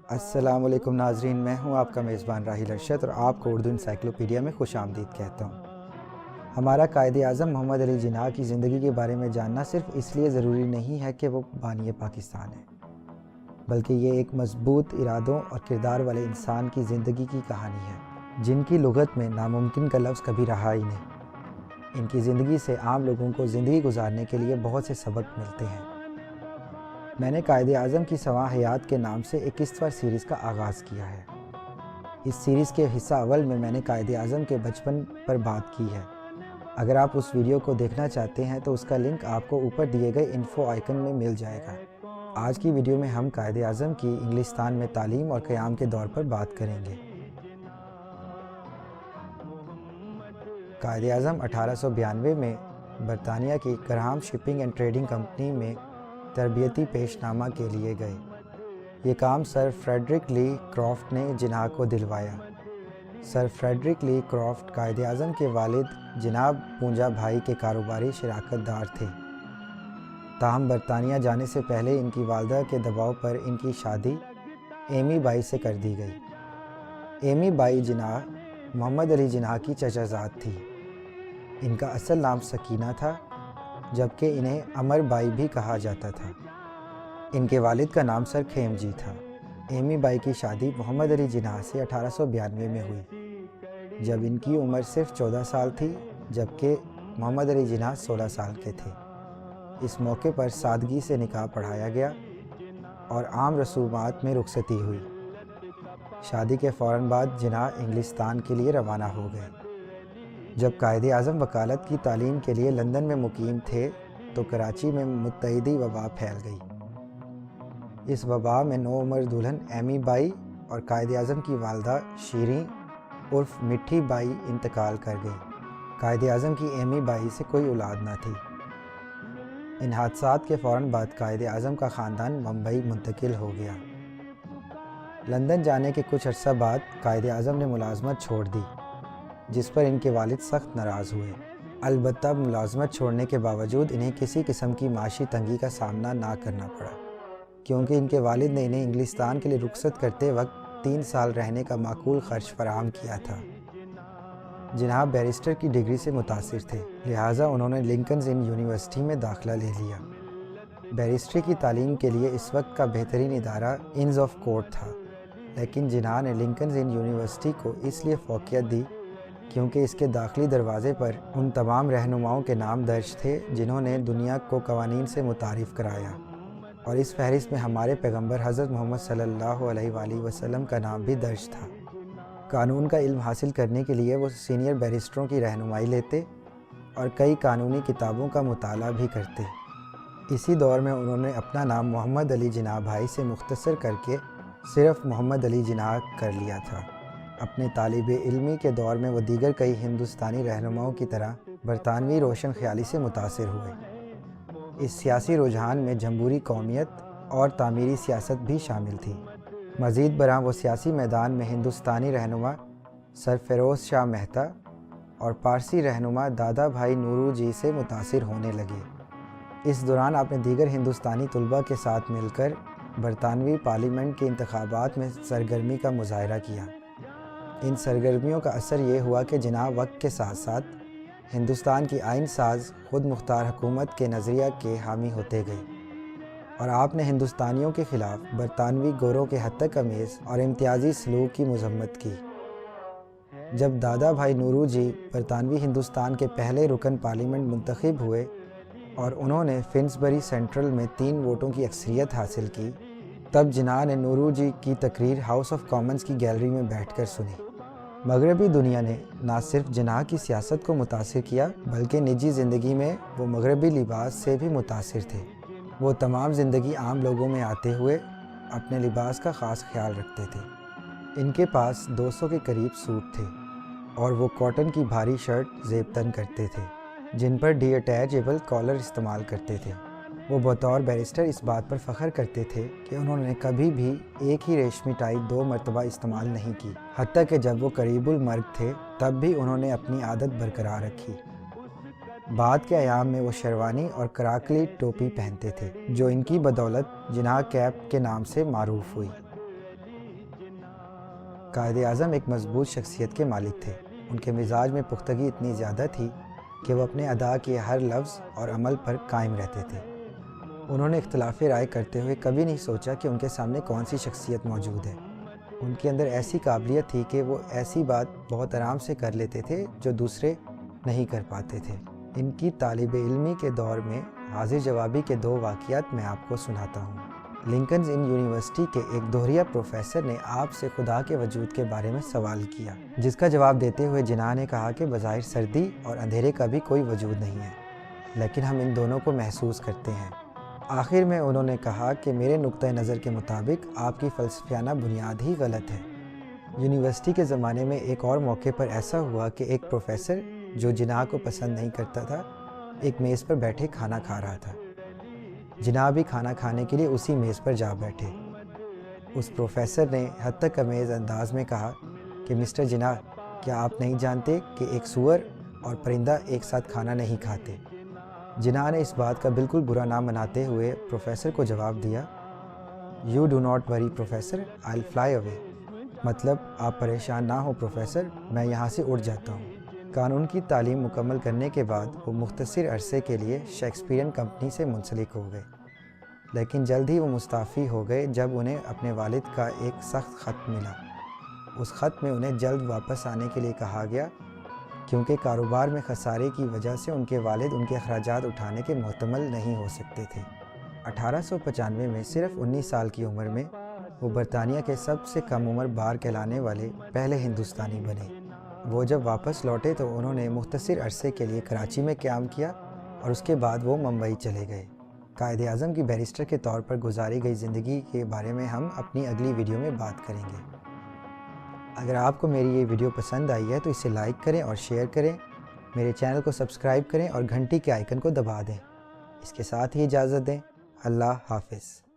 السلام علیکم ناظرین، میں ہوں آپ کا میزبان راحیل ارشد اور آپ کو اردو انسائیکلوپیڈیا میں خوش آمدید کہتا ہوں۔ ہمارا قائد اعظم محمد علی جناح کی زندگی کے بارے میں جاننا صرف اس لیے ضروری نہیں ہے کہ وہ بانی پاکستان ہے، بلکہ یہ ایک مضبوط ارادوں اور کردار والے انسان کی زندگی کی کہانی ہے جن کی لغت میں ناممکن کا لفظ کبھی رہا ہی نہیں۔ ان کی زندگی سے عام لوگوں کو زندگی گزارنے کے لیے بہت سے سبق ملتے ہیں۔ میں نے قائد اعظم کی سواں حیات کے نام سے ایک قسط سیریز کا آغاز کیا ہے۔ اس سیریز کے حصہ اول میں نے قائد اعظم کے بچپن پر بات کی ہے۔ اگر آپ اس ویڈیو کو دیکھنا چاہتے ہیں تو اس کا لنک آپ کو اوپر دیے گئے انفو آئیکن میں مل جائے گا۔ آج کی ویڈیو میں ہم قائد اعظم کی انگلستان میں تعلیم اور قیام کے دور پر بات کریں گے۔ قائد اعظم 1892 میں برطانیہ کی گرہام شپنگ اینڈ ٹریڈنگ کمپنی میں تربیتی پیش نامہ کے لیے گئے۔ یہ کام سر فریڈرک لی کرافٹ نے جناح کو دلوایا۔ سر فریڈرک لی کرافٹ قائد اعظم کے والد جناب پونجا بھائی کے کاروباری شراکت دار تھے، تاہم برطانیہ جانے سے پہلے ان کی والدہ کے دباؤ پر ان کی شادی ایمی بائی سے کر دی گئی۔ ایمی بائی جناح محمد علی جناح کی چچا زاد تھی۔ ان کا اصل نام سکینہ تھا، جبکہ انہیں امر بائی بھی کہا جاتا تھا۔ ان کے والد کا نام سر خیم جی تھا۔ ایمی بائی کی شادی محمد علی جناح سے 1892 میں ہوئی، جب ان کی عمر صرف 14 سال تھی، جبکہ محمد علی جناح 16 سال کے تھے۔ اس موقع پر سادگی سے نکاح پڑھایا گیا اور عام رسومات میں رخصتی ہوئی۔ شادی کے فوراً بعد جناح انگلستان کے لیے روانہ ہو گئے۔ جب قائد اعظم وکالت کی تعلیم کے لیے لندن میں مقیم تھے تو کراچی میں متعدی وبا پھیل گئی۔ اس وبا میں نوعمر دلہن ایمی بائی اور قائد اعظم کی والدہ شیریں عرف مٹھی بائی انتقال کر گئی۔ قائد اعظم کی ایمی بائی سے کوئی اولاد نہ تھی۔ ان حادثات کے فوراً بعد قائد اعظم کا خاندان ممبئی منتقل ہو گیا۔ لندن جانے کے کچھ عرصہ بعد قائد اعظم نے ملازمت چھوڑ دی، جس پر ان کے والد سخت ناراض ہوئے۔ البتہ ملازمت چھوڑنے کے باوجود انہیں کسی قسم کی معاشی تنگی کا سامنا نہ کرنا پڑا، کیونکہ ان کے والد نے انہیں انگلستان کے لیے رخصت کرتے وقت 3 سال رہنے کا معقول خرچ فراہم کیا تھا۔ جناح بیرسٹر کی ڈگری سے متاثر تھے، لہٰذا انہوں نے لنکنز ان یونیورسٹی میں داخلہ لے لیا۔ بیرسٹری کی تعلیم کے لیے اس وقت کا بہترین ادارہ انز آف کورٹ تھا، لیکن جناح نے لنکنز ان یونیورسٹی کو اس لیے فوقیت دی کیونکہ اس کے داخلی دروازے پر ان تمام رہنماؤں کے نام درج تھے جنہوں نے دنیا کو قوانین سے متعارف کرایا، اور اس فہرست میں ہمارے پیغمبر حضرت محمد صلی اللہ علیہ وآلہ وسلم کا نام بھی درج تھا۔ قانون کا علم حاصل کرنے کے لیے وہ سینئر بیرسٹروں کی رہنمائی لیتے اور کئی قانونی کتابوں کا مطالعہ بھی کرتے۔ اسی دور میں انہوں نے اپنا نام محمد علی جناح بھائی سے مختصر کر کے صرف محمد علی جناح کر لیا تھا۔ اپنے طالب علمی کے دور میں وہ دیگر کئی ہندوستانی رہنماؤں کی طرح برطانوی روشن خیالی سے متاثر ہوئے۔ اس سیاسی رجحان میں جمہوری قومیت اور تعمیری سیاست بھی شامل تھی۔ مزید برآں وہ سیاسی میدان میں ہندوستانی رہنما سر فیروز شاہ مہتا اور پارسی رہنما دادا بھائی نورو جی سے متاثر ہونے لگے۔ اس دوران آپ نے دیگر ہندوستانی طلباء کے ساتھ مل کر برطانوی پارلیمنٹ کے انتخابات میں سرگرمی کا مظاہرہ کیا۔ ان سرگرمیوں کا اثر یہ ہوا کہ جناح وقت کے ساتھ ساتھ ہندوستان کی آئین ساز خود مختار حکومت کے نظریہ کے حامی ہوتے گئے، اور آپ نے ہندوستانیوں کے خلاف برطانوی گوروں کے حد تک امیز اور امتیازی سلوک کی مذمت کی۔ جب دادا بھائی نورو جی برطانوی ہندوستان کے پہلے رکن پارلیمنٹ منتخب ہوئے اور انہوں نے فنسبری سینٹرل میں 3 ووٹوں کی اکثریت حاصل کی، تب جناح نے نورو جی کی تقریر ہاؤس آف کامنز کی گیلری میں بیٹھ کر سنی۔ مغربی دنیا نے نہ صرف جناح کی سیاست کو متاثر کیا بلکہ نجی زندگی میں وہ مغربی لباس سے بھی متاثر تھے۔ وہ تمام زندگی عام لوگوں میں آتے ہوئے اپنے لباس کا خاص خیال رکھتے تھے۔ ان کے پاس 200 کے قریب سوٹ تھے اور وہ کاٹن کی بھاری شرٹ زیب تن کرتے تھے جن پر ڈی اٹیچیبل کالر استعمال کرتے تھے۔ وہ بطور بیرسٹر اس بات پر فخر کرتے تھے کہ انہوں نے کبھی بھی ایک ہی ریشمی ٹائی 2 مرتبہ استعمال نہیں کی، حتیٰ کہ جب وہ قریب المرگ تھے تب بھی انہوں نے اپنی عادت برقرار رکھی۔ بعد کے ایام میں وہ شیروانی اور کراکلی ٹوپی پہنتے تھے جو ان کی بدولت جناح کیپ کے نام سے معروف ہوئی۔ قائد اعظم ایک مضبوط شخصیت کے مالک تھے۔ ان کے مزاج میں پختگی اتنی زیادہ تھی کہ وہ اپنے ادا کیے ہر لفظ اور عمل پر قائم رہتے تھے۔ انہوں نے اختلاف رائے کرتے ہوئے کبھی نہیں سوچا کہ ان کے سامنے کون سی شخصیت موجود ہے۔ ان کے اندر ایسی قابلیت تھی کہ وہ ایسی بات بہت آرام سے کر لیتے تھے جو دوسرے نہیں کر پاتے تھے۔ ان کی طالب علمی کے دور میں حاضر جوابی کے 2 واقعات میں آپ کو سناتا ہوں۔ لنکنز ان یونیورسٹی کے ایک دوہریہ پروفیسر نے آپ سے خدا کے وجود کے بارے میں سوال کیا، جس کا جواب دیتے ہوئے جناح نے کہا کہ بظاہر سردی اور اندھیرے کا بھی کوئی وجود نہیں ہے، لیکن ہم ان دونوں کو محسوس کرتے ہیں۔ آخر میں انہوں نے کہا کہ میرے نقطہ نظر کے مطابق آپ کی فلسفیانہ بنیاد ہی غلط ہے۔ یونیورسٹی کے زمانے میں ایک اور موقع پر ایسا ہوا کہ ایک پروفیسر جو جناح کو پسند نہیں کرتا تھا، ایک میز پر بیٹھے کھانا کھا رہا تھا۔ جناح بھی کھانا کھانے کے لیے اسی میز پر جا بیٹھے۔ اس پروفیسر نے حد تک امیز انداز میں کہا کہ مسٹر جناح، کیا آپ نہیں جانتے کہ ایک سور اور پرندہ ایک ساتھ کھانا نہیں کھاتے؟ جناح نے اس بات کا بالکل برا نہ مناتے ہوئے پروفیسر کو جواب دیا، "you do not worry professor, I will fly away", مطلب آپ پریشان نہ ہو پروفیسر، میں یہاں سے اڑ جاتا ہوں۔ قانون کی تعلیم مکمل کرنے کے بعد وہ مختصر عرصے کے لیے شیکسپیئرن کمپنی سے منسلک ہو گئے، لیکن جلد ہی وہ مستعفی ہو گئے جب انہیں اپنے والد کا ایک سخت خط ملا۔ اس خط میں انہیں جلد واپس آنے کے لیے کہا گیا کیونکہ کاروبار میں خسارے کی وجہ سے ان کے والد ان کے اخراجات اٹھانے کے محتمل نہیں ہو سکتے تھے۔ 1895 میں صرف 19 سال کی عمر میں وہ برطانیہ کے سب سے کم عمر بار کہلانے والے پہلے ہندوستانی بنے۔ وہ جب واپس لوٹے تو انہوں نے مختصر عرصے کے لیے کراچی میں قیام کیا اور اس کے بعد وہ ممبئی چلے گئے۔ قائد اعظم کی بیرسٹر کے طور پر گزاری گئی زندگی کے بارے میں ہم اپنی اگلی ویڈیو میں بات کریں گے۔ اگر آپ کو میری یہ ویڈیو پسند آئی ہے تو اسے لائک کریں اور شیئر کریں، میرے چینل کو سبسکرائب کریں اور گھنٹی کے آئیکن کو دبا دیں۔ اس کے ساتھ ہی اجازت دیں۔ اللہ حافظ۔